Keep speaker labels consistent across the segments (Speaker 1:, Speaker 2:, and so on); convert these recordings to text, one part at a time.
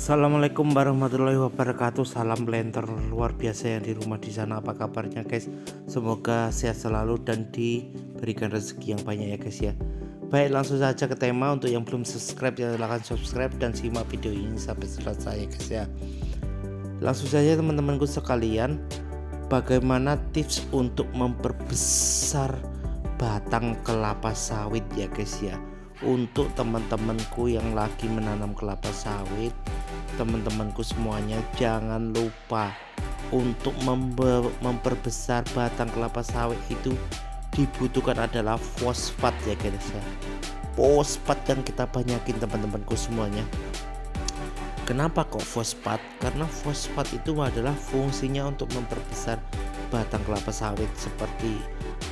Speaker 1: Assalamualaikum warahmatullahi wabarakatuh. Salam planter luar biasa yang di rumah di sana. Apa kabarnya guys? Semoga sehat selalu dan diberikan rezeki yang banyak ya guys ya. Baik, langsung saja ke tema. Untuk yang belum subscribe ya silahkan subscribe dan simak video ini sampai selesai ya guys ya. Langsung saja teman-temanku sekalian, bagaimana tips untuk memperbesar batang kelapa sawit ya guys ya. Untuk teman-temanku yang lagi menanam kelapa sawit, teman-temanku semuanya jangan lupa untuk memperbesar batang kelapa sawit itu dibutuhkan adalah fosfat ya guys ya. Fosfat yang kita banyakin teman-temanku semuanya. Kenapa kok fosfat? Karena fosfat itu adalah fungsinya untuk memperbesar batang kelapa sawit, seperti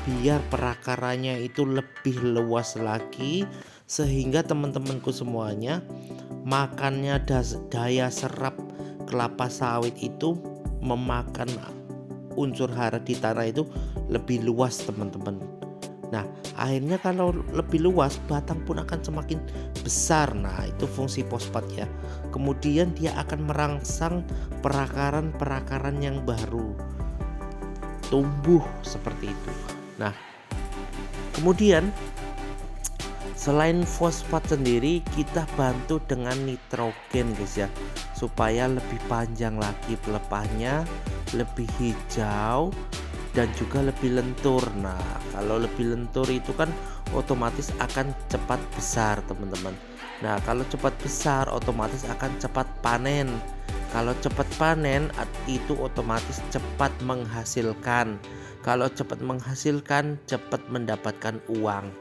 Speaker 1: biar perakarannya itu lebih luas lagi, sehingga teman-temanku semuanya makannya daya serap kelapa sawit itu memakan unsur hara di tanah itu lebih luas teman-teman. Nah, akhirnya kalau lebih luas batang pun akan semakin besar. Nah, itu fungsi fosfat ya. Kemudian dia akan merangsang perakaran-perakaran yang baru tumbuh seperti itu. Nah, kemudian selain fosfat sendiri, kita bantu dengan nitrogen guys ya, supaya lebih panjang lagi pelepahnya, lebih hijau dan juga lebih lentur. Nah, kalau lebih lentur itu kan otomatis akan cepat besar teman-teman. Nah, kalau cepat besar otomatis akan cepat panen. Kalau cepat panen itu otomatis cepat menghasilkan. Kalau cepat menghasilkan, cepat mendapatkan uang.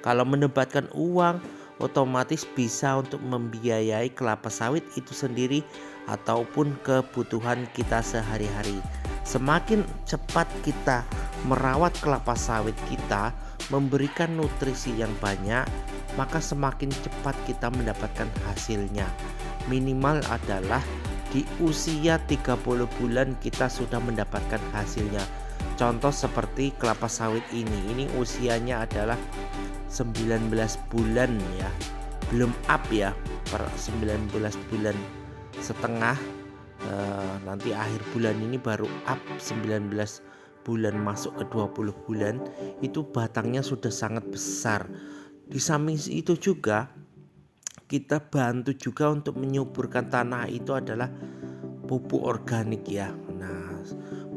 Speaker 1: Kalau mendapatkan uang, otomatis bisa untuk membiayai kelapa sawit itu sendiri ataupun kebutuhan kita sehari-hari. Semakin cepat kita merawat kelapa sawit kita, memberikan nutrisi yang banyak, maka semakin cepat kita mendapatkan hasilnya. Minimal adalah di usia 30 bulan kita sudah mendapatkan hasilnya. Contoh seperti kelapa sawit ini usianya adalah 19 bulan ya, belum up ya, per 19 bulan setengah. Nanti akhir bulan ini baru up 19 bulan masuk ke 20 bulan, itu batangnya sudah sangat besar. Di samping itu juga kita bantu juga untuk menyuburkan tanah, itu adalah pupuk organik ya. Nah,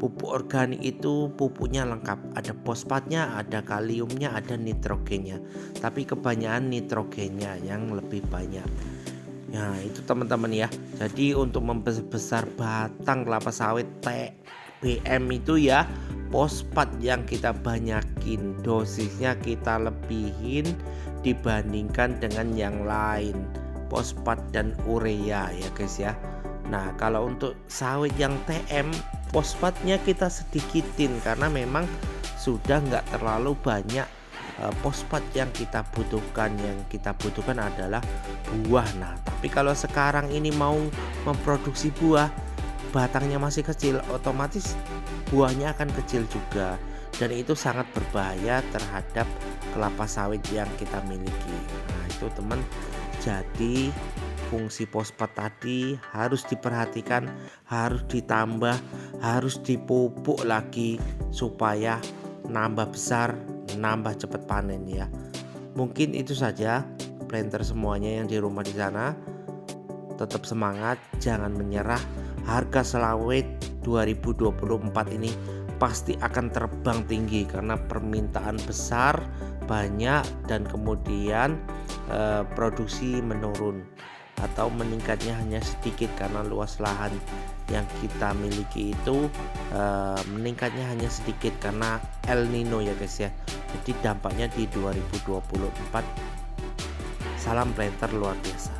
Speaker 1: pupuk organik itu pupuknya lengkap, ada fosfatnya, ada kaliumnya, ada nitrogennya, tapi kebanyakan nitrogennya yang lebih banyak. Nah, itu teman-teman ya. Jadi untuk membesar batang kelapa sawit TBM itu ya, fosfat yang kita banyakin, dosisnya kita lebihin dibandingkan dengan yang lain, fosfat dan urea ya guys ya. Nah, kalau untuk sawit yang TM, fosfatnya kita sedikitin karena memang sudah nggak terlalu banyak fosfat yang kita butuhkan. Yang kita butuhkan adalah buah. Nah, tapi kalau sekarang ini mau memproduksi buah, batangnya masih kecil, otomatis buahnya akan kecil juga, dan itu sangat berbahaya terhadap kelapa sawit yang kita miliki. Nah, itu teman, jadi fungsi fosfat tadi harus diperhatikan, harus ditambah, harus dipupuk lagi supaya nambah besar, nambah cepat panen ya. Mungkin itu saja planter semuanya yang di rumah di sana. Tetap semangat, jangan menyerah. Harga sawit 2024 ini pasti akan terbang tinggi karena permintaan besar, banyak, dan kemudian produksi menurun atau meningkatnya hanya sedikit karena luas lahan yang kita miliki itu meningkatnya hanya sedikit karena El Nino ya guys ya. Jadi dampaknya di 2024. Salam planter luar biasa.